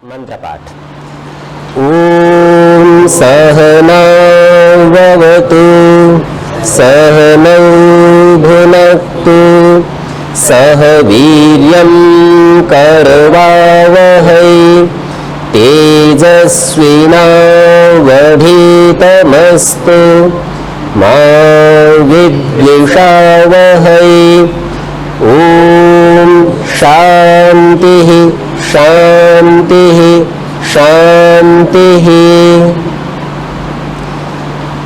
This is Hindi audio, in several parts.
मंत्र पाठ। ओम सहनावतु सहनौ भुनक्तु सह वीर्यं करवावहै तेजस्विनावधीतमस्तु मा विद्विषावहै। ओम शांति शांति शांति।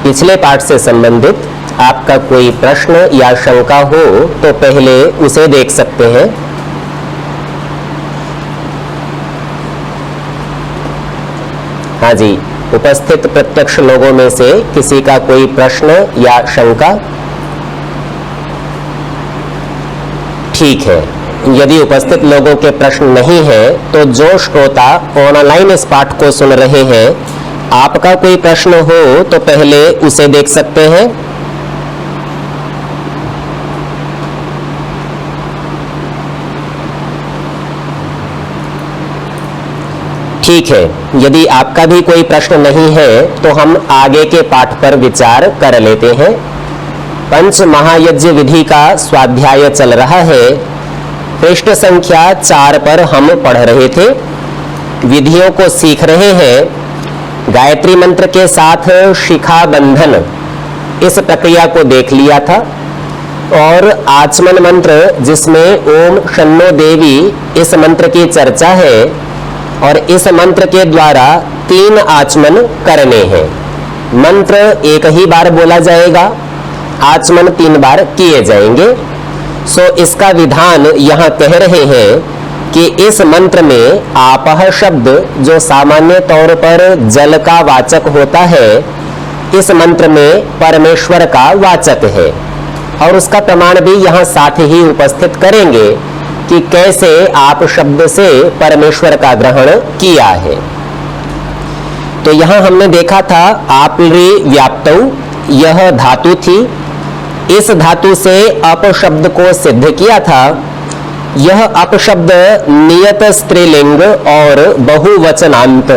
पिछले पाठ से संबंधित आपका कोई प्रश्न या शंका हो तो पहले उसे देख सकते हैं। हाँ जी, उपस्थित प्रत्यक्ष लोगों में से किसी का कोई प्रश्न या शंका? ठीक है, यदि उपस्थित लोगों के प्रश्न नहीं है तो जो श्रोता ऑनलाइन इस पाठ को सुन रहे हैं, आपका कोई प्रश्न हो तो पहले उसे देख सकते हैं। ठीक है, यदि आपका भी कोई प्रश्न नहीं है तो हम आगे के पाठ पर विचार कर लेते हैं। पंच महायज्ञ विधि का स्वाध्याय चल रहा है। पृष्ठ संख्या 4 पर हम पढ़ रहे थे, विधियों को सीख रहे हैं। गायत्री मंत्र के साथ शिखा बंधन, इस प्रक्रिया को देख लिया था। और आचमन मंत्र जिसमें ओम शन्नो देवी, इस मंत्र की चर्चा है। और इस मंत्र के द्वारा 3 आचमन करने हैं। मंत्र एक ही बार बोला जाएगा, आचमन 3 बार किए जाएंगे। सो इसका विधान यहाँ कह रहे हैं कि इस मंत्र में आपः शब्द जो सामान्य तौर पर जल का वाचक होता है, इस मंत्र में परमेश्वर का वाचक है। और उसका प्रमाण भी यहाँ साथ ही उपस्थित करेंगे कि कैसे आप शब्द से परमेश्वर का ग्रहण किया है। तो यहाँ हमने देखा था आपरि व्याप्तौ, यह धातु थी। इस धातु से अप शब्द को सिद्ध किया था। यह अप शब्द नियत स्त्रीलिंग और बहुवचनांत,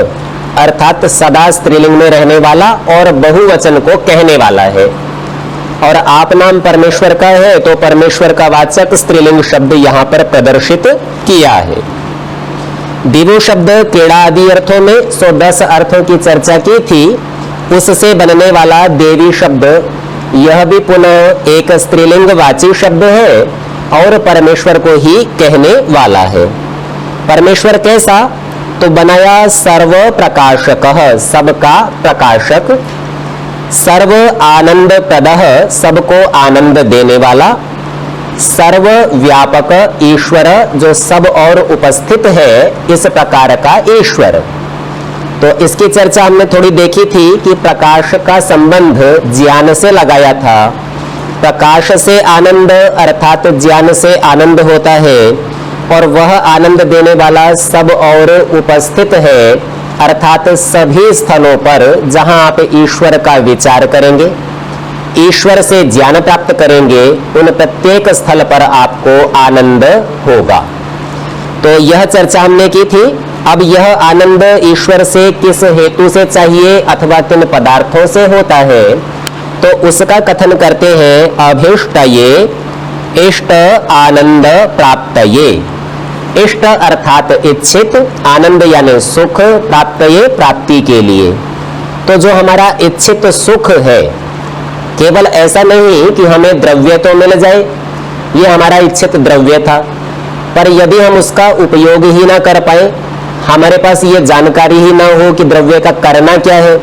अर्थात सदा स्त्रीलिंग में रहने वाला और बहुवचन को कहने वाला है। और आप नाम परमेश्वर का है तो परमेश्वर का वाचक स्त्रीलिंग शब्द यहाँ पर प्रदर्शित किया है। दिवु शब्द क्रीड़ा आदि अर्थों में 110 अर्थों की चर्चा की थी। उससे बनने वाला देवी शब्द, यह भी पुनः एक स्त्रीलिंग वाची शब्द है और परमेश्वर को ही कहने वाला है। परमेश्वर कैसा? तो बनाया सर्व प्रकाशकः, सबका प्रकाशक। सर्व आनंद प्रदः, सबको आनंद देने वाला। सर्व व्यापक ईश्वर, जो सब और उपस्थित है, इस प्रकार का ईश्वर। तो इसकी चर्चा हमने थोड़ी देखी थी कि प्रकाश का संबंध ज्ञान से लगाया था। प्रकाश से आनंद अर्थात ज्ञान से आनंद होता है, और वह आनंद देने वाला सब और उपस्थित है, अर्थात सभी स्थलों पर जहां आप ईश्वर का विचार करेंगे, ईश्वर से ज्ञान प्राप्त करेंगे, उन प्रत्येक स्थल पर आपको आनंद होगा। तो यह चर्चा हमने की थी। अब यह आनंद ईश्वर से किस हेतु से चाहिए अथवा किन पदार्थों से होता है, तो उसका कथन करते हैं। अभीष्टये इष्ट आनंद प्राप्तये। इष्ट अर्थात इच्छित, आनंद यानी सुख, प्राप्तये प्राप्ति के लिए। तो जो हमारा इच्छित सुख है, केवल ऐसा नहीं कि हमें द्रव्य तो मिल जाए, ये हमारा इच्छित द्रव्य था, पर यदि हम उसका उपयोग ही ना कर पाए, हमारे पास ये जानकारी ही ना हो कि द्रव्य का करना क्या है,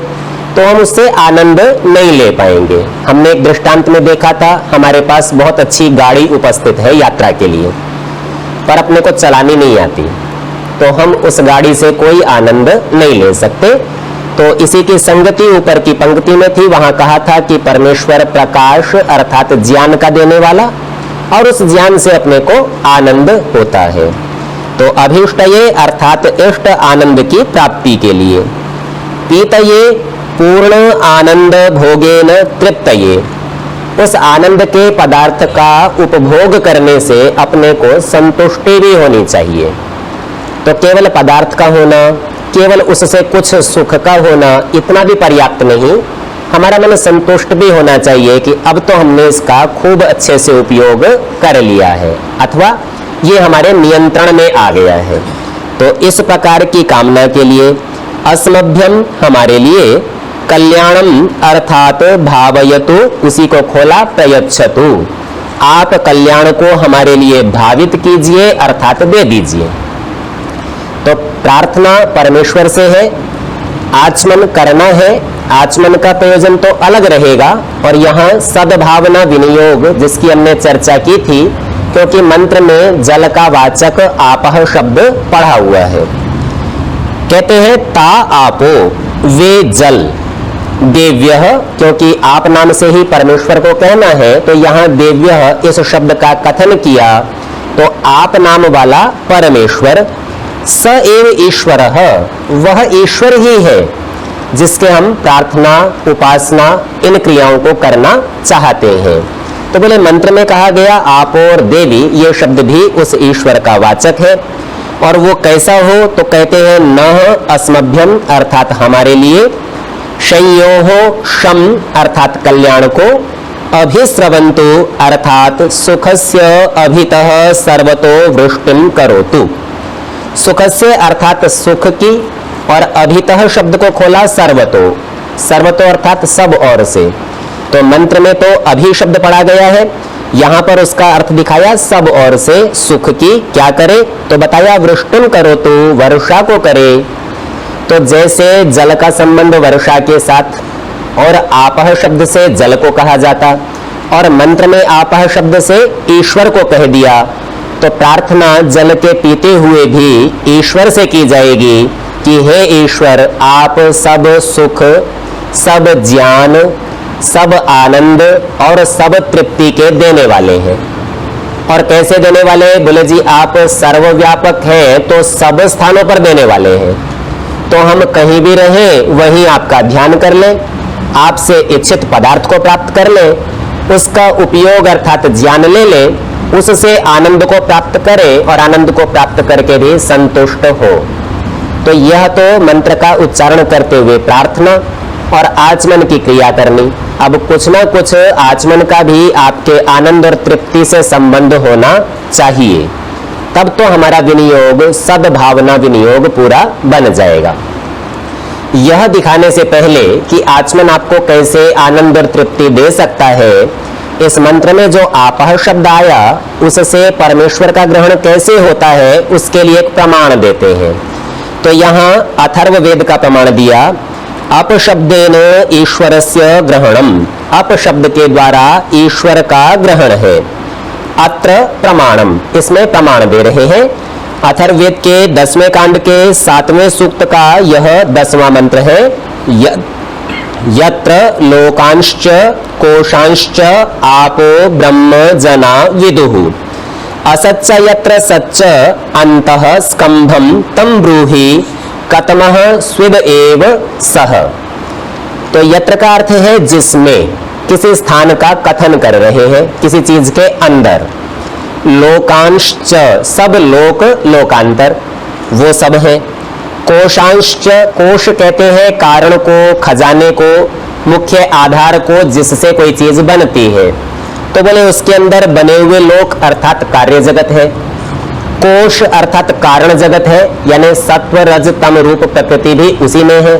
तो हम उससे आनंद नहीं ले पाएंगे। हमने एक दृष्टांत में देखा था, हमारे पास बहुत अच्छी गाड़ी उपस्थित है यात्रा के लिए, पर अपने को चलानी नहीं आती, तो हम उस गाड़ी से कोई आनंद नहीं ले सकते। तो इसी की संगति ऊपर की पंक्ति में थी, वहां कहा था कि परमेश्वर प्रकाश अर्थात ज्ञान का देने वाला, और उस ज्ञान से अपने को आनंद होता है। तो अभीष्टये अर्थात इष्ट आनंद की प्राप्ति के लिए। पीतये पूर्ण आनंद भोगेन तृप्तये, उस आनंद के पदार्थ का उपभोग करने से अपने को संतुष्टि भी होनी चाहिए। तो केवल पदार्थ का होना, केवल उससे कुछ सुख का होना इतना भी पर्याप्त नहीं, हमारा मन संतुष्ट भी होना चाहिए कि अब तो हमने इसका खूब अच्छे से उपयोग कर लिया है अथवा ये हमारे नियंत्रण में आ गया है। तो इस प्रकार की कामना के लिए अस्मभ्यम हमारे लिए कल्याणम अर्थात भावयतु, उसी को खोला प्रयच्छतु, आप कल्याण को हमारे लिए भावित कीजिए अर्थात दे दीजिए। तो प्रार्थना परमेश्वर से है, आचमन करना है, आचमन का प्रयोजन तो अलग रहेगा। और यहाँ सद्भावना विनियोग जिसकी हमने चर्चा की थी, क्योंकि मंत्र में जल का वाचक आपह शब्द पढ़ा हुआ है। कहते हैं ता आपो, वे जल, देव्यः, क्योंकि आप नाम से ही परमेश्वर को कहना है तो यहाँ देव्यः इस शब्द का कथन किया। तो आप नाम वाला परमेश्वर, स एव ईश्वरः, वह ईश्वर ही है जिसके हम प्रार्थना उपासना इन क्रियाओं को करना चाहते हैं। तो बोले मंत्र में कहा गया आप और देवी, ये शब्द भी उस ईश्वर का वाचक है। और वो कैसा हो, तो कहते हैं न अस्मभ्यम अर्थात हमारे लिए, संयोहो शम अर्थात कल्याण को, अभिस्रवंतु अर्थात सुखस्य अभितः सर्वतो वृष्टिम करोतु, सुखस्य अर्थात सुख की, और अभितः शब्द को खोला सर्वतो, सर्वतो अर्थात सब और से। तो मंत्र में तो अभी शब्द पढ़ा गया है, यहाँ पर उसका अर्थ दिखाया सब और से सुख की क्या करे, तो बताया वृष्टिम करोतु, वर्षा को करे। तो जैसे जल का संबंध वर्षा के साथ और आपह शब्द से जल को कहा जाता, और मंत्र में आपह शब्द से ईश्वर को कह दिया, तो प्रार्थना जल के पीते हुए भी ईश्वर से की जाएगी कि हे ईश्वर, आप सब सुख, सब ज्ञान, सब आनंद और सब तृप्ति के देने वाले हैं। और कैसे देने वाले, बोले जी आप सर्वव्यापक हैं तो सब स्थानों पर देने वाले हैं। तो हम कहीं भी रहें वहीं आपका ध्यान कर लें, आपसे इच्छित पदार्थ को प्राप्त कर लें, उसका उपयोग अर्थात ज्ञान ले लें, उससे आनंद को प्राप्त करें और आनंद को प्राप्त करके भी संतुष्ट हो। तो यह तो मंत्र का उच्चारण करते हुए प्रार्थना और आचमन की क्रिया करनी। अब कुछ ना कुछ आचमन का भी आपके आनंद और तृप्ति से संबंध होना चाहिए, तब तो हमारा विनियोग सद्भावना विनियोग पूरा बन जाएगा। यह दिखाने से पहले कि आचमन आपको कैसे आनंद और तृप्ति दे सकता है, इस मंत्र में जो आपह शब्द आया उससे परमेश्वर का ग्रहण कैसे होता है उसके लिए एक प्रमाण देते हैं। तो यहाँ अथर्व वेद का प्रमाण दिया, अपशब्देन ईश्वरस्य ग्रहणम, अपशब्द के द्वारा ईश्वर का ग्रहण है। अत्र प्रमाणम, इसमें प्रमाण दे रहे हैं। अथर्ववेद के 10वें कांड के 7वें सूक्त का यह 10वां मंत्र है। यत्र लोकांश्च कोशांश्च आपो ब्रह्म जना विदुः, असच्च यत्र सच्च अंतः स्कंभम तम ब्रूहि कतमः स्विद एव सह। तो यत्र का अर्थ है जिसमें, किसी स्थान का कथन कर रहे हैं, किसी चीज के अंदर। लोकांश्च सब लोक, लोकांतर वो सब है। कोशांश्च, कोश कहते हैं कारण को, खजाने को, मुख्य आधार को जिससे कोई चीज बनती है। तो बोले उसके अंदर बने हुए लोक अर्थात कार्य जगत है, कोश अर्थात कारण जगत है, यानी सत्व रज तम रूप प्रकृति भी उसी में है।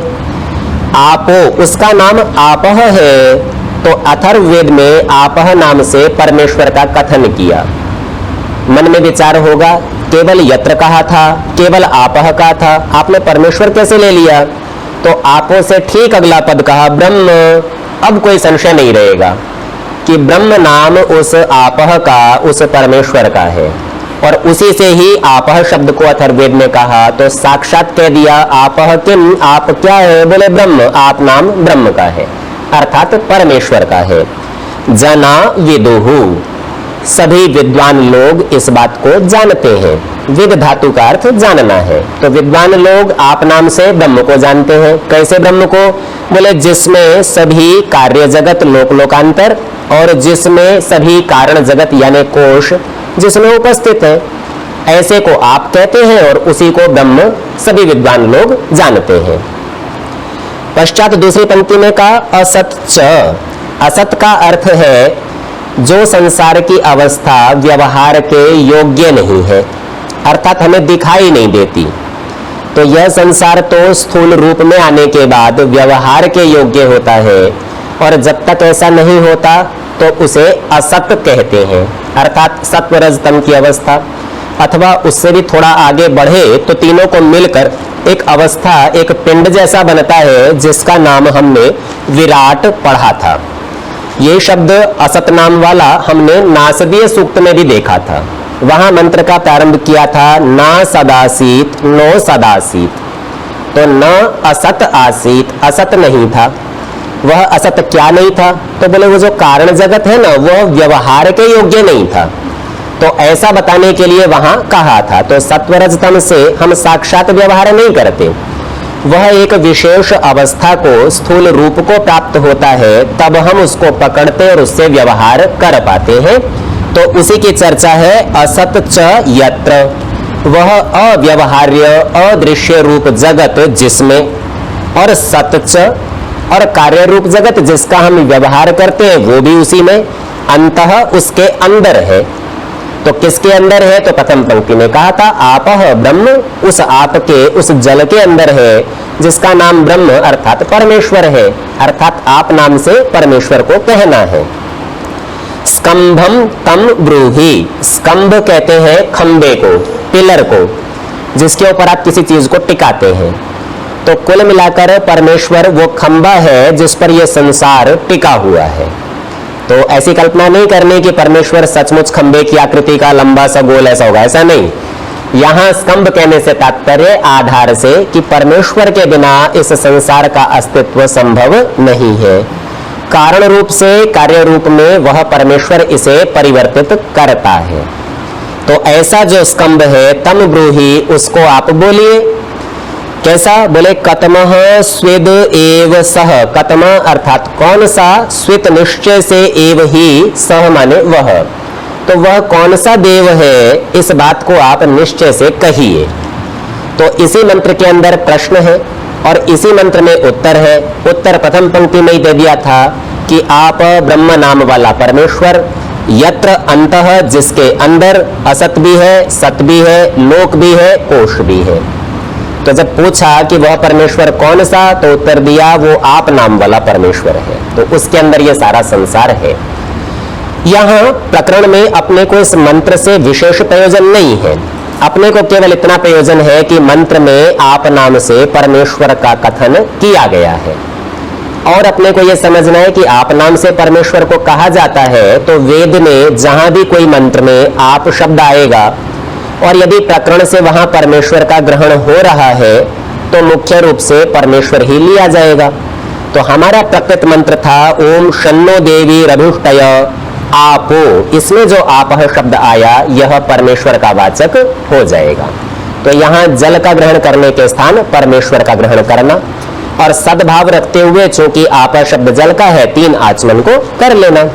आपो, उसका नाम आपह है। तो अथर्ववेद में आपह नाम से परमेश्वर का कथन किया। मन में विचार होगा, केवल यत्र कहा था, केवल आपह का था, आपने परमेश्वर कैसे ले लिया? तो आपो से ठीक अगला पद कहा ब्रह्म। अब कोई संशय नहीं रहेगा कि ब्रह्म नाम उस आपह का, उस परमेश्वर का है, और उसी से ही आपह शब्द को अथर्ववेद में कहा। तो साक्षात कह दिया आपह किम, आप क्या है? बोले ब्रह्म, आप नाम ब्रह्म का है अर्थात परमेश्वर का है। जना विदुहु, सभी विद्वान लोग इस बात को जानते हैं। विद धातु का अर्थ जानना है। तो विद्वान लोग आप नाम से ब्रह्म को जानते हैं। कैसे ब्रह्म को? बोले जिसमें सभी कार्य जगत लोक लोकांतर और जिसमें सभी कारण जगत यानी कोश जिसमें उपस्थित है। ऐसे को आप कहते हैं और उसी को ब्रह्म सभी विद्वान लोग जानते हैं। पश्चात दूसरी पंक्ति में कहा असत च। असत का अर्थ है जो संसार की अवस्था व्यवहार के योग्य नहीं है, अर्थात हमें दिखाई नहीं देती। तो यह संसार तो स्थूल रूप में आने के बाद व्यवहार के योग्य होता है, और जब तक ऐसा नहीं होता तो उसे असत कहते हैं, अर्थात सत्व रज तम की अवस्था। अथवा उससे भी थोड़ा आगे बढ़े तो तीनों को मिलकर एक अवस्था, एक पिंड जैसा बनता है, जिसका नाम हमने विराट पढ़ा था। ये शब्द असत नाम वाला हमने नासदीय सूक्त में भी देखा था। वहां मंत्र का प्रारंभ किया था ना सदासीत नो सदासीत। तो न असत आसीत, असत नहीं था। वह असत क्या नहीं था? तो बोले वो जो कारण जगत है ना, वह व्यवहार के योग्य नहीं था। तो ऐसा बताने के लिए वहां कहा था। तो सत्वरज तम से हम साक्षात व्यवहार नहीं करते, वह एक विशेष अवस्था को, स्थूल रूप को प्राप्त होता है, तब हम उसको पकड़ते और उससे व्यवहार कर पाते हैं। तो उसी की चर्चा है असत च यत्र, वह अव्यवहार्य अदृश्य रूप जगत जिसमें, और सत च और कार्य रूप जगत जिसका हम व्यवहार करते हैं वो भी उसी में, अंतः उसके अंदर है। तो किसके अंदर है? तो प्रथम पंक्ति में कहा था आपह ब्रह्म, उस आप के, उस जल के अंदर है जिसका नाम ब्रह्म अर्थात परमेश्वर है, अर्थात आप नाम से परमेश्वर को कहना है। स्कंभम तम ब्रूहि, स्कंभ कहते हैं खंबे को, पिलर को, जिसके ऊपर आप किसी चीज को टिकाते हैं। तो कुल मिलाकर परमेश्वर वो खंबा है जिस पर यह संसार टिका हुआ है। तो ऐसी कल्पना नहीं करनी कि परमेश्वर सचमुच खंबे की आकृति का लंबा सा गोल ऐसा होगा, ऐसा नहीं। यहां स्तंभ कहने से तात्पर्य आधार से कि परमेश्वर के बिना इस संसार का अस्तित्व संभव नहीं है। कारण रूप से कार्य रूप में वह परमेश्वर इसे परिवर्तित करता है। तो ऐसा जो स्तंभ है तम ब्रूहि, उसको आप बोलिए। कैसा? बोले कतमः स्वेद एव सह, कतम अर्थात कौन सा, स्वित निश्चय से एव ही, सह माने वह। तो वह कौन सा देव है, इस बात को आप निश्चय से कहिए। तो इसी मंत्र के अंदर प्रश्न है और इसी मंत्र में उत्तर है। उत्तर प्रथम पंक्ति में ही दे दिया था कि आप ब्रह्म नाम वाला परमेश्वर, यत्र अंतः जिसके अंदर असत भी है, सत भी है, लोक भी है, कोश भी है। तो जब पूछा कि वह परमेश्वर कौन सा, तो उत्तर दिया वो आप नाम वाला परमेश्वर है। तो उसके अंदर ये सारा संसार है। यहाँ प्रकरण में अपने को इस मंत्र से विशेष प्रयोजन नहीं है, अपने को केवल इतना प्रयोजन है कि मंत्र में आप नाम से परमेश्वर का कथन किया गया है। और अपने को यह समझना है कि आप नाम से परमेश्वर को कहा जाता है, तो वेद में जहां भी कोई मंत्र में आप शब्द आएगा और यदि प्रकरण से वहां परमेश्वर का ग्रहण हो रहा है तो मुख्य रूप से परमेश्वर ही लिया जाएगा। तो हमारा प्रकृत मंत्र था ओम शन्नो देवी रभिष्टय आपो, इसमें जो आपह शब्द आया यह परमेश्वर का वाचक हो जाएगा। तो यहाँ जल का ग्रहण करने के स्थान परमेश्वर का ग्रहण करना और सद्भाव रखते हुए चूंकि आपह शब्द जल का है, तीन आचमन को कर लेना।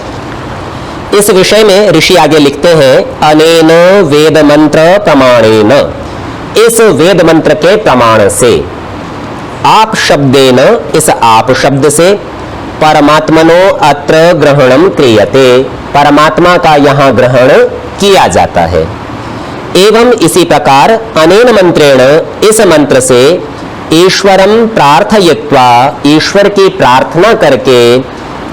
इस विषय में ऋषि आगे लिखते हैं अनेन वेद मंत्र प्रमाणेन, इस वेद मंत्र के प्रमाण से, आप शब्देन, इस आप शब्द से, परमात्मनो अत्र ग्रहणम क्रियते, परमात्मा का यहाँ ग्रहण किया जाता है। एवं इसी प्रकार अनेन मंत्रेण, इस मंत्र से, ईश्वरम प्रार्थयित्वा, ईश्वर की प्रार्थना करके,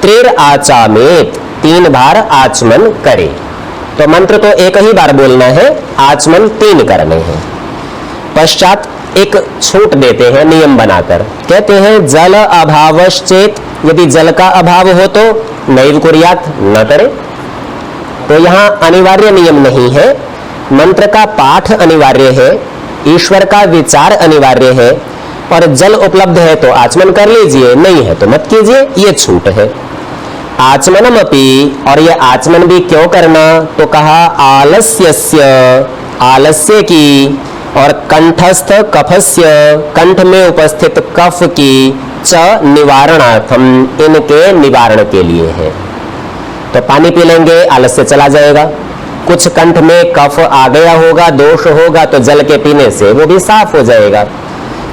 त्रिर आचामेत, 3 बार आचमन करे। तो मंत्र तो एक ही बार बोलना है, आचमन 3 करने हैं। पश्चात एक छूट देते हैं नियम बनाकर, कहते हैं जल अभावश्चेत, यदि जल का अभाव हो तो नैव कुर्यात, न करे। तो यहाँ अनिवार्य नियम नहीं है, मंत्र का पाठ अनिवार्य है, ईश्वर का विचार अनिवार्य है, और जल उपलब्ध है तो आचमन कर लीजिए, नहीं है तो मत कीजिए, ये छूट है। आचमनम अपि, और ये आचमन भी क्यों करना, तो कहा आलस्यस्य, आलस्य की, और कंठस्थ कफस्य, कंठ में उपस्थित कफ की, च निवारणार्थम, इनके निवारण के लिए है। तो पानी पी लेंगे आलस्य चला जाएगा, कुछ कंठ में कफ आ गया होगा, दोष होगा, तो जल के पीने से वो भी साफ हो जाएगा।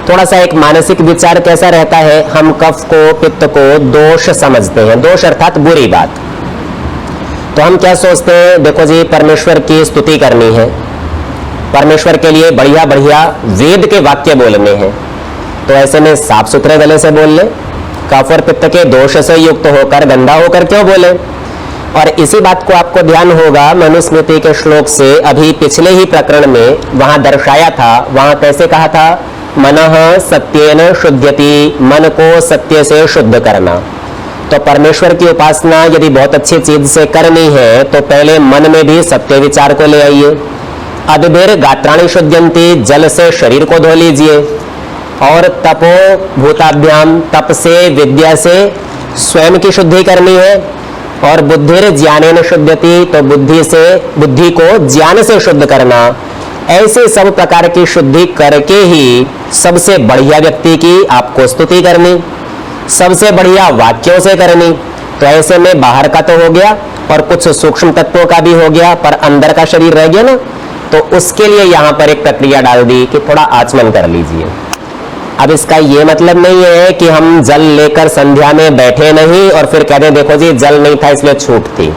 थोड़ा सा एक मानसिक विचार कैसा रहता है, हम कफ को, पित्त को दोष समझते हैं। दोष अर्थात बुरी बात। तो हम क्या सोचते हैं, देखो जी परमेश्वर की स्तुति करनी है, परमेश्वर के लिए बढ़िया बढ़िया वेद के वाक्य बोलने हैं, तो ऐसे में साफ सुथरे गले से बोल ले। कफ और पित्त के दोष से युक्त होकर, गंदा होकर क्यों बोले। और इसी बात को आपको ध्यान होगा मनुस्मृति के श्लोक से, अभी पिछले ही प्रकरण में वहां दर्शाया था। वहां कैसे कहा था, मनः सत्येन शुद्ध्यति, मन को सत्य से शुद्ध करना। तो परमेश्वर की उपासना यदि बहुत अच्छी चीज से करनी है तो पहले मन में भी सत्य विचार को ले आइए। अदभिर गात्राणि शुद्ध्यन्ति, जल से शरीर को धो लीजिए। और तपो भूताभ्याम, तप से, विद्या से स्वयं की शुद्धि करनी है। और बुद्धिर ज्ञानेन शुद्ध्यति, तो बुद्धि से, बुद्धि को ज्ञान से शुद्ध करना। ऐसे सब प्रकार की शुद्धि करके ही सबसे बढ़िया व्यक्ति की आपको स्तुति करनी, सबसे बढ़िया वाक्यों से करनी। तो ऐसे में बाहर का तो हो गया और कुछ सूक्ष्म तत्वों का भी हो गया, पर अंदर का शरीर रह गया ना, तो उसके लिए यहां पर एक प्रक्रिया डाल दी कि थोड़ा आचमन कर लीजिए। अब इसका ये मतलब नहीं है कि हम जल लेकर संध्या में बैठे नहीं और फिर कहते देखो जी जल नहीं था इसलिए छूट थी।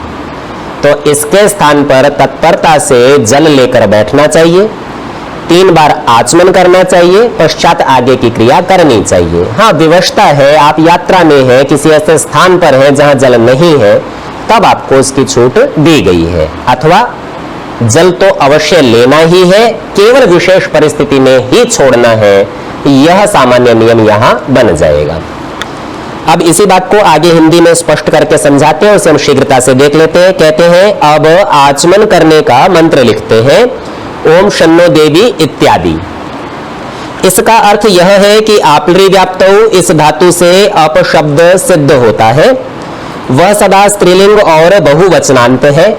तो इसके स्थान पर तत्परता से जल लेकर बैठना चाहिए, 3 बार आचमन करना चाहिए, पश्चात आगे की क्रिया करनी चाहिए। हाँ, विवशता है, आप यात्रा में है, किसी ऐसे स्थान पर है जहां जल नहीं है, तब आपको उसकी छूट दी गई है। अथवा जल तो अवश्य लेना ही है, केवल विशेष परिस्थिति में ही छोड़ना है, यह सामान्य नियम यहां बन जाएगा। अब इसी बात को आगे हिंदी में स्पष्ट करके समझाते हैं, उसे हम शीघ्रता से देख लेते हैं। कहते हैं अब आचमन करने का मंत्र लिखते हैं, ओम शन्नो देवी इत्यादि। इसका अर्थ यह है कि आपलरी व्याप्तौ इस धातु से अप शब्द सिद्ध होता है, वह सदा स्त्रीलिंग और बहुवचनांत है।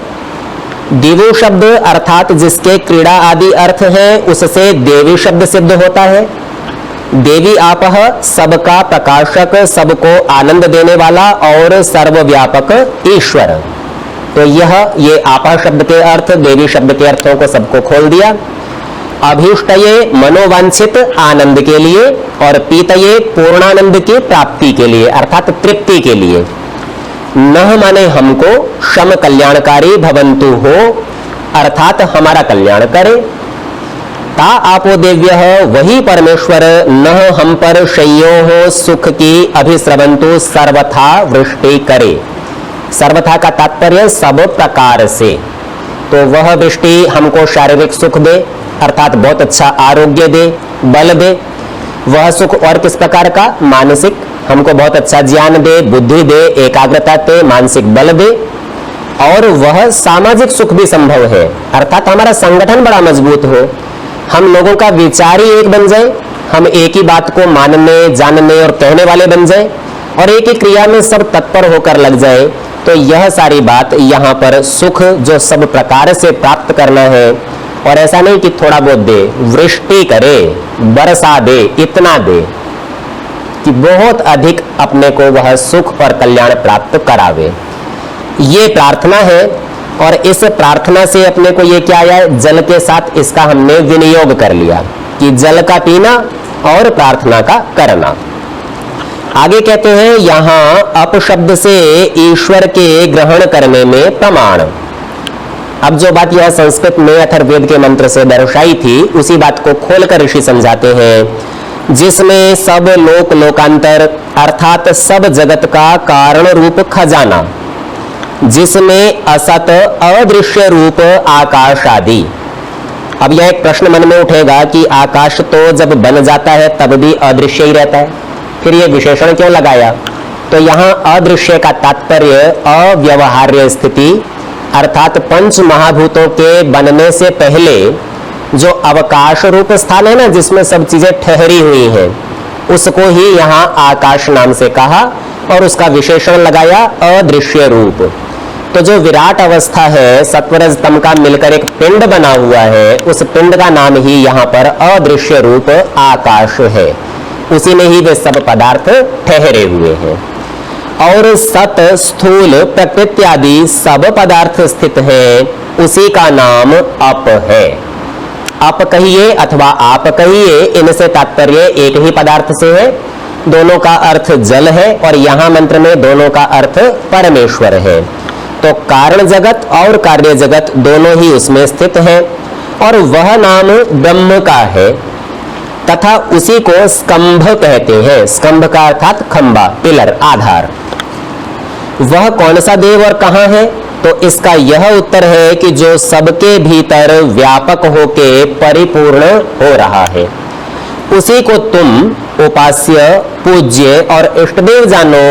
दिवु शब्द अर्थात जिसके क्रीड़ा आदि अर्थ है, उससे देवी शब्द सिद्ध होता है। देवी आपह सबका प्रकाशक, सबको आनंद देने वाला और सर्वव्यापक ईश्वर। तो ये आपह शब्द के अर्थ, देवी शब्द के अर्थों को सबको खोल दिया। अभीष्टये मनोवांछित आनंद के लिए और पीतये पूर्णानंद की प्राप्ति के लिए अर्थात तृप्ति के लिए। नह माने हमको, शम कल्याणकारी भवन्तु हो अर्थात हमारा कल्याण करे। ता आपो देव्य, वही परमेश्वर नह हम पर शय्यो हो सुख की अभिस्रवंतु सर्वथा वृष्टि करे। सर्वथा का तात्पर्य सब प्रकार से। तो वह वृष्टि हमको शारीरिक सुख दे अर्थात बहुत अच्छा आरोग्य दे, बल दे। वह सुख और किस प्रकार का, मानसिक, हमको बहुत अच्छा ज्ञान दे, बुद्धि दे, एकाग्रता दे, मानसिक बल दे। और वह सामाजिक सुख भी संभव है अर्थात हमारा संगठन बड़ा मजबूत हो, हम लोगों का विचार ही एक बन जाए, हम एक ही बात को मानने, जानने और कहने वाले बन जाए और एक ही क्रिया में सब तत्पर होकर लग जाए। तो यह सारी बात यहाँ पर सुख जो सब प्रकार से प्राप्त करना है, और ऐसा नहीं कि थोड़ा बहुत दे, वृष्टि करे, बरसा दे, इतना दे कि बहुत अधिक अपने को वह सुख और कल्याण प्राप्त करावे। ये प्रार्थना है और इस प्रार्थना से अपने को ये क्या आया, जल के साथ इसका हमने विनियोग कर लिया कि जल का पीना और प्रार्थना का करना। आगे कहते हैं यहां अपशब्द से ईश्वर के ग्रहण करने में प्रमाण। अब जो बात यह संस्कृत में अथर्ववेद के मंत्र से दर्शाई थी उसी बात को खोलकर ऋषि समझाते हैं, जिसमें सब लोक लोकांतर अर्थात सब जगत का कारण रूप खजाना, जिसमें असत अदृश्य रूप आकाश आदि। अब यह एक प्रश्न मन में उठेगा कि आकाश तो जब बन जाता है तब भी अदृश्य ही रहता है, फिर ये विशेषण क्यों लगाया। तो यहाँ अदृश्य का तात्पर्य अव्यवहार्य स्थिति अर्थात पंच महाभूतों के बनने से पहले जो अवकाश रूप स्थान है ना, जिसमें सब चीजें ठहरी हुई हैं, उसको ही यहाँ आकाश नाम से कहा और उसका विशेषण लगाया अदृश्य रूप। तो जो विराट अवस्था है, सत्वरज तम का मिलकर एक पिंड बना हुआ है, उस पिंड का नाम ही यहाँ पर अदृश्य रूप आकाश है। उसी में ही वे सब पदार्थ ठहरे हुए हैं। और सत स्थूल प्रकृति आदि सब पदार्थ स्थित हैं, उसी का नाम अप है। अप कहिए अथवा आप कहिए, इनसे तात्पर्य एक ही पदार्थ से है। दोनों का अर्थ जल है और यहां मंत्र में दोनों का अर्थ परमेश्वर है। तो कारण जगत और कार्य जगत दोनों ही उसमें स्थित हैं और वह नाम ब्रह्म का है तथा उसी को स्कंभ कहते हैं। स्कंभ का अर्थात खंबा, पिलर, आधार। वह कौन सा देव और कहां है? तो इसका यह उत्तर है कि जो सबके भीतर व्यापक होके परिपूर्ण हो रहा है, उसी को तुम उपास्य, पूज्य और इष्टदेव जानो।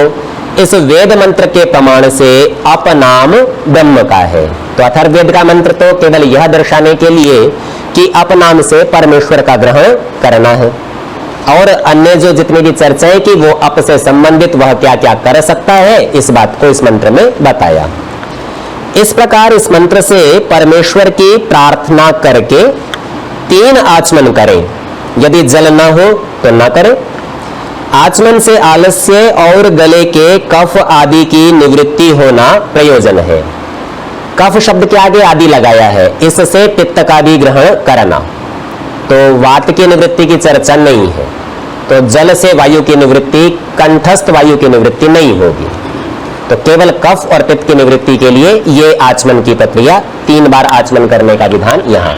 इस वेद मंत्र के प्रमाण से अपनाम ब्रह्म का है। तो अथर्ववेद का मंत्र तो केवल यह दर्शाने के लिए कि अपनाम से परमेश्वर का ग्रहण करना है, और अन्य जो जितनी भी चर्चाएं की वो अप से संबंधित वह क्या क्या कर सकता है, इस बात को इस मंत्र में बताया। इस प्रकार इस मंत्र से परमेश्वर की प्रार्थना करके 3 आचमन करें। यदि जल न हो तो न करें। आचमन से आलस्य और गले के कफ आदि की निवृत्ति होना प्रयोजन है। कफ शब्द के आगे आदि लगाया है, इससे पित्त का भी ग्रहण करना। तो वात की निवृत्ति की चर्चा नहीं है, तो जल से वायु की निवृत्ति, कंठस्थ वायु की निवृत्ति नहीं होगी। तो केवल कफ और पित्त की निवृत्ति के लिए ये आचमन की प्रक्रिया, 3 बार आचमन करने का विधान यहाँ।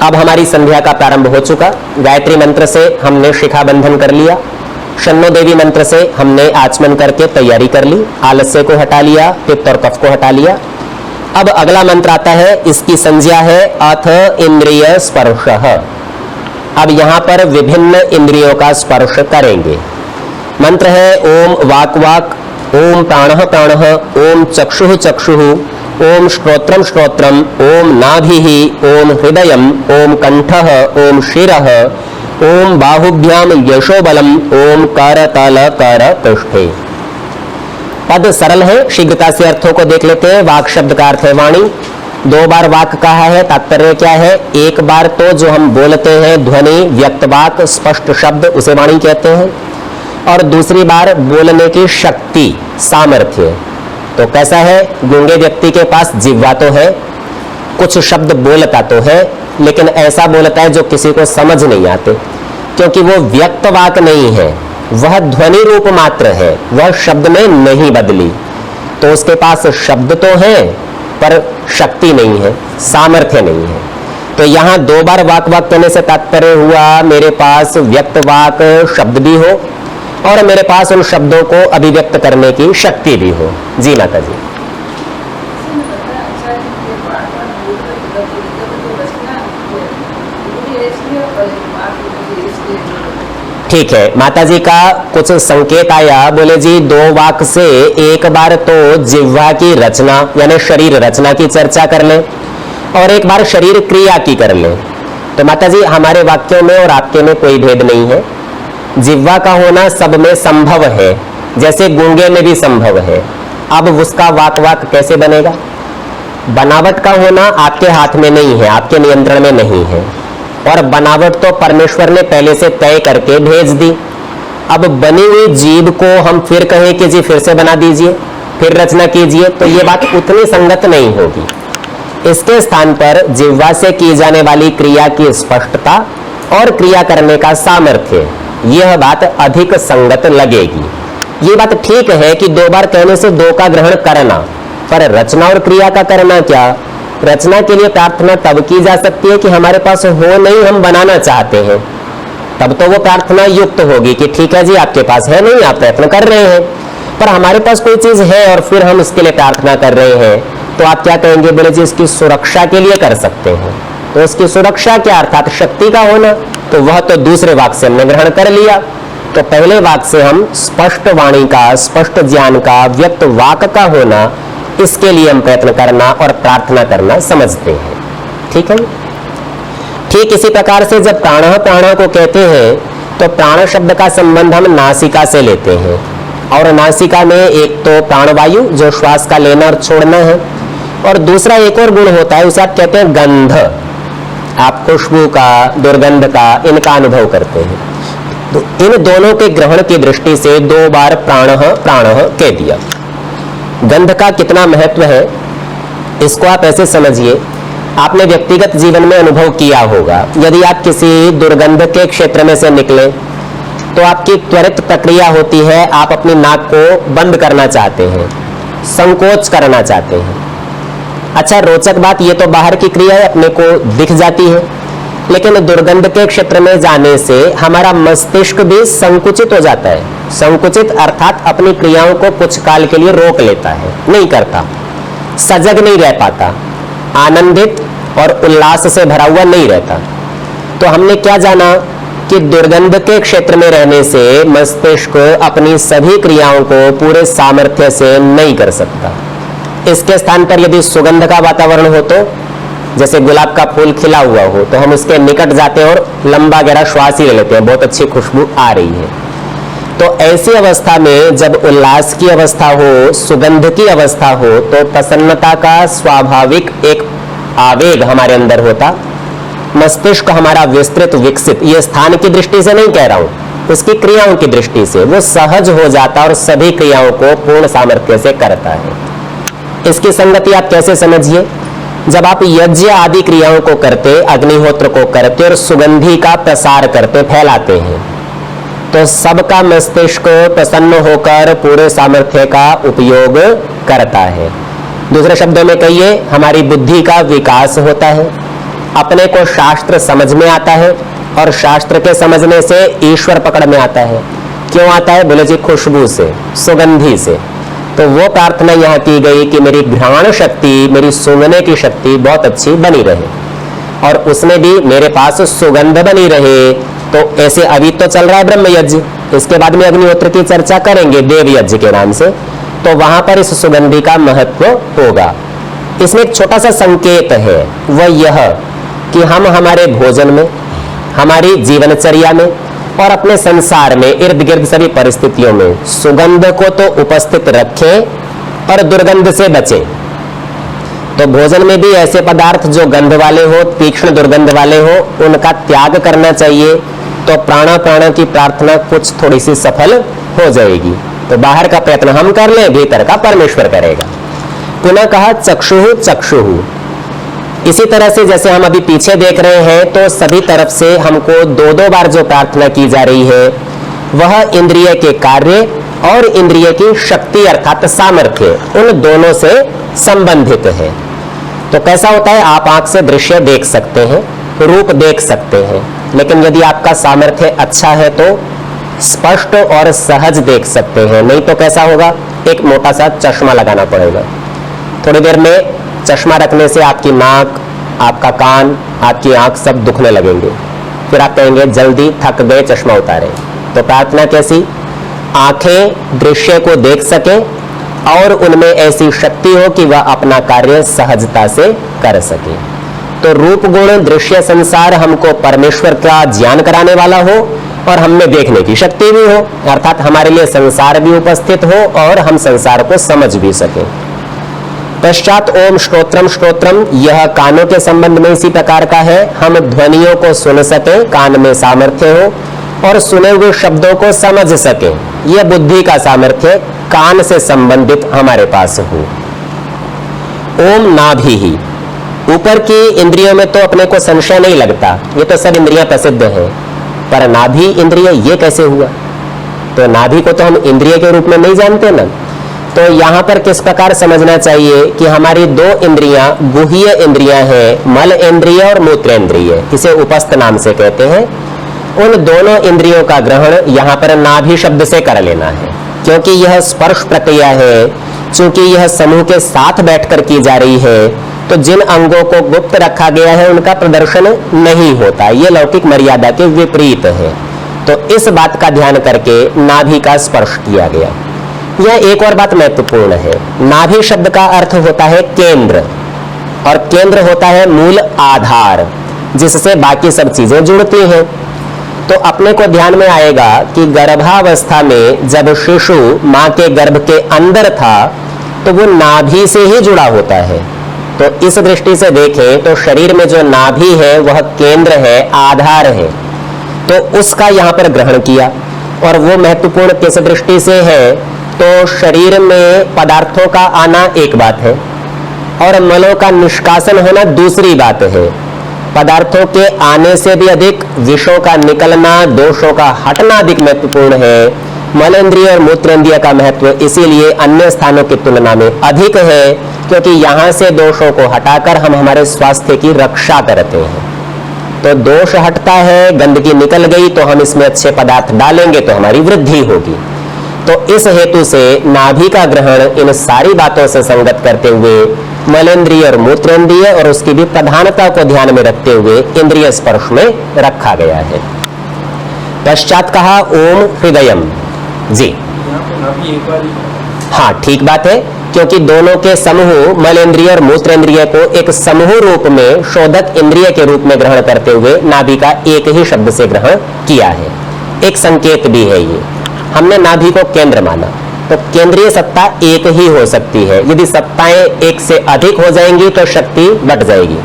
अब हमारी संध्या का प्रारंभ हो चुका। गायत्री मंत्र से हमने शिखा बंधन कर लिया, शन्नो देवी मंत्र से हमने आचमन करके तैयारी कर ली, आलस्य को हटा लिया, पित्त और कफ को हटा लिया। अब अगला मंत्र आता है, इसकी संज्ञा है अथ इंद्रिय स्पर्शः। अब यहाँ पर विभिन्न इंद्रियों का स्पर्श करेंगे। मंत्र है ओम वाक वाक, ओम प्राणः प्राणः, ओम चक्षुः चक्षुः, ओम श्रोत्रम श्रोत्रम, ओम नाभिः, ओम हृदयम, ओम कंठः, ओम शिरः, ओम बाहुभ्याम यशोबलम, ओम करतल कर पृष्ठे। पद सरल है, शीघ्रता से अर्थों को देख लेते हैं। वाक शब्द का अर्थ है वाणी। 2 बार वाक कहा है, तात्पर्य क्या है? एक बार तो जो हम बोलते हैं ध्वनि, व्यक्त वाक, स्पष्ट शब्द, उसे वाणी कहते हैं, और दूसरी बार बोलने की शक्ति, सामर्थ्य। तो कैसा है? गूंगे व्यक्ति के पास जिह्वा तो है, कुछ शब्द बोलता तो है, लेकिन ऐसा बोलता है जो किसी को समझ नहीं आते, क्योंकि वो व्यक्त वाक नहीं है, वह ध्वनि रूप मात्र है, वह शब्द में नहीं बदली। तो उसके पास शब्द तो है पर शक्ति नहीं है, सामर्थ्य नहीं है। तो यहाँ 2 बार वाक वाक कहने से तात्पर्य हुआ मेरे पास व्यक्त वाक शब्द भी हो और मेरे पास उन शब्दों को अभिव्यक्त करने की शक्ति भी हो। जी माता जी। ठीक है, माता जी का कुछ संकेत आया, बोले जी 2 वाक से एक बार तो जिह्वा की रचना यानी शरीर रचना की चर्चा कर लें और एक बार शरीर क्रिया की कर लें। तो माता जी हमारे वाक्यों में और आपके में कोई भेद नहीं है। जिह्वा का होना सब में संभव है, जैसे गूंगे में भी संभव है। अब उसका वाक वाक कैसे बनेगा? बनावट का होना आपके हाथ में नहीं है, आपके नियंत्रण में नहीं है, और बनावट तो परमेश्वर ने पहले से तय करके भेज दी। अब बनी हुई जीभ को हम फिर कहें कि जी फिर से बना दीजिए, फिर रचना कीजिए, तो ये बात उतनी संगत नहीं होगी। इसके स्थान पर जिह्वा से की जाने वाली क्रिया की स्पष्टता और क्रिया करने का सामर्थ्य, यह बात अधिक संगत लगेगी। ये बात ठीक है कि 2 बार कहने से 2 का ग्रहण करना, पर रचना और क्रिया का करना क्या? रचना के लिए प्रार्थना तब की जा सकती है कि हमारे पास हो नहीं, हम बनाना चाहते हैं, तब तो वो प्रार्थना युक्त होगी कि ठीक है जी आपके पास है नहीं, आप प्रयत्न कर रहे हैं। पर हमारे पास कोई चीज है और फिर हम उसके लिए प्रार्थना कर रहे हैं, तो आप क्या कहेंगे? बोले जी इसकी सुरक्षा के लिए कर सकते हैं। तो उसकी सुरक्षा क्या, अर्थात शक्ति का होना, तो वह तो दूसरे वाक से हमने ग्रहण कर लिया। तो पहले वाक से हम स्पष्ट वाणी का, स्पष्ट ज्ञान का, व्यक्त वाक का होना, इसके लिए हम प्रयत्न करना और प्रार्थना करना समझते हैं। ठीक है। ठीक इसी प्रकार से जब प्राणः प्राणः को कहते हैं तो प्राण शब्द का संबंध हम नासिका से लेते हैं, और नासिका में एक तो प्राणवायु जो श्वास का लेना और छोड़ना है, और दूसरा एक और गुण होता है, उसे आप कहते हैं गंध। आप खुशबू का, दुर्गंध का, इनका अनुभव करते हैं। तो इन दोनों के ग्रहण की दृष्टि से 2 बार प्राणः प्राणः कह दिया। गंध का कितना महत्व है इसको आप ऐसे समझिए, आपने व्यक्तिगत जीवन में अनुभव किया होगा। यदि आप किसी दुर्गंध के क्षेत्र में से निकले तो आपकी त्वरित प्रक्रिया होती है, आप अपनी नाक को बंद करना चाहते हैं, संकोच करना चाहते हैं। अच्छा, रोचक बात ये तो बाहर की क्रिया है, अपने को दिख जाती है, लेकिन दुर्गंध के क्षेत्र में जाने से हमारा मस्तिष्क भी संकुचित हो जाता है। संकुचित अर्थात अपनी क्रियाओं को कुछ काल के लिए रोक लेता है, नहीं करता, सजग नहीं रह पाता, आनंदित और उल्लास से भरा हुआ नहीं रहता। तो हमने क्या जाना कि दुर्गंध के क्षेत्र में रहने से मस्तिष्क अपनी सभी क्रियाओं को पूरे सामर्थ्य से नहीं कर सकता। इसके स्थान पर यदि सुगंध का वातावरण हो, तो जैसे गुलाब का फूल खिला हुआ हो, तो हम उसके निकट जाते हैं और लंबा गहरा श्वास ही ले लेते हैं, बहुत अच्छी खुशबू आ रही है। तो ऐसी अवस्था में जब उल्लास की अवस्था हो, सुगंध की अवस्था हो, तो प्रसन्नता का स्वाभाविक एक आवेग हमारे अंदर होता। मस्तिष्क हमारा विस्तृत विकसित, ये स्थान की दृष्टि से नहीं कह रहा हूं, उसकी क्रियाओं की दृष्टि से वो सहज हो जाता और सभी क्रियाओं को पूर्ण सामर्थ्य से करता है। इसकी संगति आप कैसे समझिए, जब आप यज्ञ आदि क्रियाओं को करते, अग्निहोत्र को करते और सुगंधी का प्रसार करते, फैलाते हैं, तो सबका मस्तिष्क प्रसन्न होकर पूरे सामर्थ्य का उपयोग करता है। दूसरे शब्दों में कहिए, हमारी बुद्धि का विकास होता है, अपने को शास्त्र समझ में आता है और शास्त्र के समझने से ईश्वर पकड़ में आता है। क्यों आता है? बोले जी, खुशबू से, सुगंधी से। तो वो प्रार्थना यहाँ की गई कि मेरी घ्राण शक्ति, मेरी सूंघने की शक्ति बहुत अच्छी बनी रहे और उसमें भी मेरे पास सुगंध बनी रहे। तो ऐसे अभी तो चल रहा है ब्रह्म यज्ञ, इसके बाद में अग्निहोत्र की चर्चा करेंगे देव यज्ञ के नाम से, तो वहां पर इस सुगंधी का महत्व होगा। इसमें एक छोटा सा संकेत है, वह यह कि हम हमारे भोजन में, हमारी जीवनचर्या में और अपने संसार में इर्द गिर्द सभी परिस्थितियों में सुगंध को तो उपस्थित रखें और दुर्गंध से बचें। तो भोजन में भी ऐसे पदार्थ जो गंध वाले हो, तीक्ष्ण दुर्गंध वाले हो, उनका त्याग करना चाहिए। तो प्राणा प्राणा की प्रार्थना कुछ थोड़ी सी सफल हो जाएगी। तो बाहर का प्रयत्न हम कर लें, भीतर का परमेश्वर करेगा। पुनः कहा चक्षुः चक्षुः। इसी तरह से जैसे हम अभी पीछे देख रहे हैं, तो सभी तरफ से हमको 2-2 बार जो प्रार्थना की जा रही है वह इंद्रिय के कार्य और इंद्रिय की शक्ति अर्थात सामर्थ्य, उन दोनों से संबंधित है। तो कैसा होता है, आप आंख से दृश्य देख सकते हैं, रूप देख सकते हैं, लेकिन यदि आपका सामर्थ्य अच्छा है तो स्पष्ट और सहज देख सकते हैं। नहीं तो कैसा होगा, एक मोटा सा चश्मा लगाना पड़ेगा। थोड़ी देर में चश्मा रखने से आपकी नाक, आपका कान, आपकी आंख सब दुखने लगेंगे, फिर आप कहेंगे जल्दी थक गए, चश्मा उतारें। तो प्रार्थना कैसी, आंखें दृश्य को देख सकें और उनमें ऐसी शक्ति हो कि वह अपना कार्य सहजता से कर सके। तो रूप गुण दृश्य संसार हमको परमेश्वर का ज्ञान कराने वाला हो और हमें देखने की शक्ति भी हो, अर्थात हमारे लिए संसार भी उपस्थित हो और हम संसार को समझ भी सकें। पश्चात ओम श्रोत्रम श्रोत्रम, यह कानों के संबंध में इसी प्रकार का है, हम ध्वनियों को सुन सकें, कान में सामर्थ्य हो और सुने हुए शब्दों को समझ सकें, यह बुद्धि का सामर्थ्य कान से संबंधित हमारे पास हो। ओम नाभिः, ऊपर की इंद्रियों में तो अपने को संशय नहीं लगता, ये तो सब इंद्रियां प्रसिद्ध हैं, पर नाभि इंद्रिय ये कैसे हुआ? तो नाभि को तो हम इंद्रिय के रूप में नहीं जानते ना। तो यहाँ पर किस प्रकार समझना चाहिए कि हमारी 2 इंद्रियां गुह्य इंद्रियां हैं, मल इंद्रिय और मूत्र इंद्रिय, इसे उपस्थ नाम से कहते हैं। उन दोनों इंद्रियों का ग्रहण यहाँ पर नाभि शब्द से कर लेना है, क्योंकि यह स्पर्श प्रक्रिया है। चूंकि यह समूह के साथ बैठकर की जा रही है, तो जिन अंगों को गुप्त रखा गया है उनका प्रदर्शन नहीं होता, ये लौकिक मर्यादा के विपरीत है। तो इस बात का ध्यान करके नाभि का स्पर्श किया गया। यह एक और बात महत्वपूर्ण है, नाभि शब्द का अर्थ होता है केंद्र, और केंद्र होता है मूल आधार, जिससे बाकी सब चीजें जुड़ती हैं। तो अपने को ध्यान में आएगा कि गर्भावस्था में जब शिशु मां के गर्भ के अंदर था तो वो नाभि से ही जुड़ा होता है। तो इस दृष्टि से देखें तो शरीर में जो नाभि है वह केंद्र है, आधार है। तो उसका यहाँ पर ग्रहण किया। और वो महत्वपूर्ण किस दृष्टि से है, तो शरीर में पदार्थों का आना एक बात है और मलों का निष्कासन होना दूसरी बात है। पदार्थों के आने से भी अधिक विषों का निकलना, दोषों का हटना अधिक महत्वपूर्ण है। मलेंद्रिय और मूत्रेंद्रिय का महत्व इसीलिए अन्य स्थानों की तुलना में अधिक है, क्योंकि यहां से दोषों को हटाकर हम हमारे स्वास्थ्य की रक्षा करते हैं। तो दोष हटता है, गंदगी निकल गई तो हम इसमें अच्छे पदार्थ डालेंगे तो हमारी वृद्धि होगी। तो इस हेतु से नाभि का ग्रहण इन सारी बातों से संगत करते हुए मलेंद्रिय और मूत्रेंद्रिय और उसकी भी प्रधानता को ध्यान में रखते हुए इंद्रिय स्पर्श में रखा गया है। पश्चात कहा ओम हृदयम जी। हाँ, ठीक बात है, क्योंकि दोनों के समूह मलेंद्रिय और मूत्रेंद्रिय को एक समूह रूप में शोधक इंद्रिय के रूप में ग्रहण करते हुए नाभि का एक ही शब्द से ग्रहण किया है। एक संकेत भी है ये, हमने नाभि को केंद्र माना, तो केंद्रीय सत्ता एक ही हो सकती है। यदि सत्ताएं एक से अधिक हो जाएंगी तो शक्ति बढ़ जाएगी।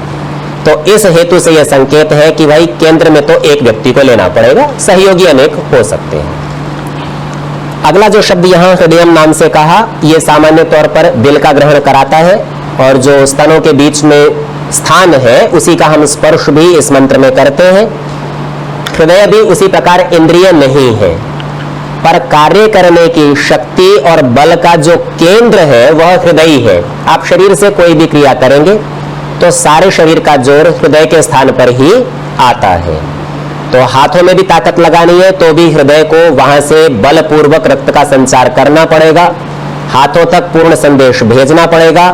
तो इस हेतु से यह संकेत है कि भाई केंद्र में तो एक व्यक्ति को लेना पड़ेगा, सहयोगी अनेक हो सकते हैं। अगला जो शब्द यहाँ हृदयम नाम से कहा, यह सामान्य तौर पर दिल का ग्रहण कराता है और जो स्तनों के बीच में स्थान है उसी का हम स्पर्श भी इस मंत्र में करते हैं। हृदय भी उसी प्रकार इंद्रिय नहीं है, पर कार्य करने की शक्ति और बल का जो केंद्र है वह हृदय ही है। आप शरीर से कोई भी क्रिया करेंगे तो सारे शरीर का जोर हृदय के स्थान पर ही आता है। तो हाथों में भी ताकत लगानी है तो भी हृदय को वहां से बलपूर्वक रक्त का संचार करना पड़ेगा, हाथों तक पूर्ण संदेश भेजना पड़ेगा।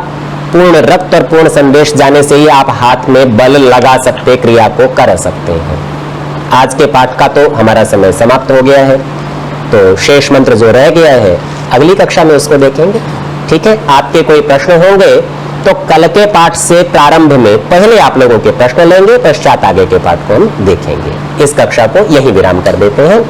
पूर्ण रक्त और पूर्ण संदेश जाने से ही आप हाथ में बल लगा सकते, क्रिया को कर सकते हैं। आज के पाठ का तो हमारा समय समाप्त हो गया है, तो शेष मंत्र जो रह गया है अगली कक्षा में उसको देखेंगे। ठीक है, आपके कोई प्रश्न होंगे तो कल के पाठ से प्रारंभ में पहले आप लोगों के प्रश्न लेंगे, पश्चात आगे के पाठ को हम देखेंगे। इस कक्षा को यही विराम कर देते हैं।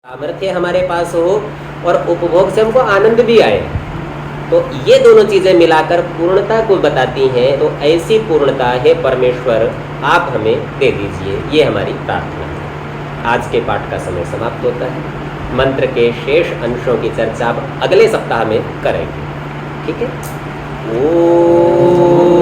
सामर्थ्य हमारे पास हो और उपभोग से हमको आनंद भी आए, तो ये दोनों चीजें मिलाकर पूर्णता को बताती हैं। तो ऐसी पूर्णता है परमेश्वर आप हमें दे दीजिए, ये हमारी प्रार्थना है। आज के पाठ का समय समाप्त होता है। मंत्र के शेष अंशों की चर्चा अब अगले सप्ताह में करेंगे। ठीक है। ओ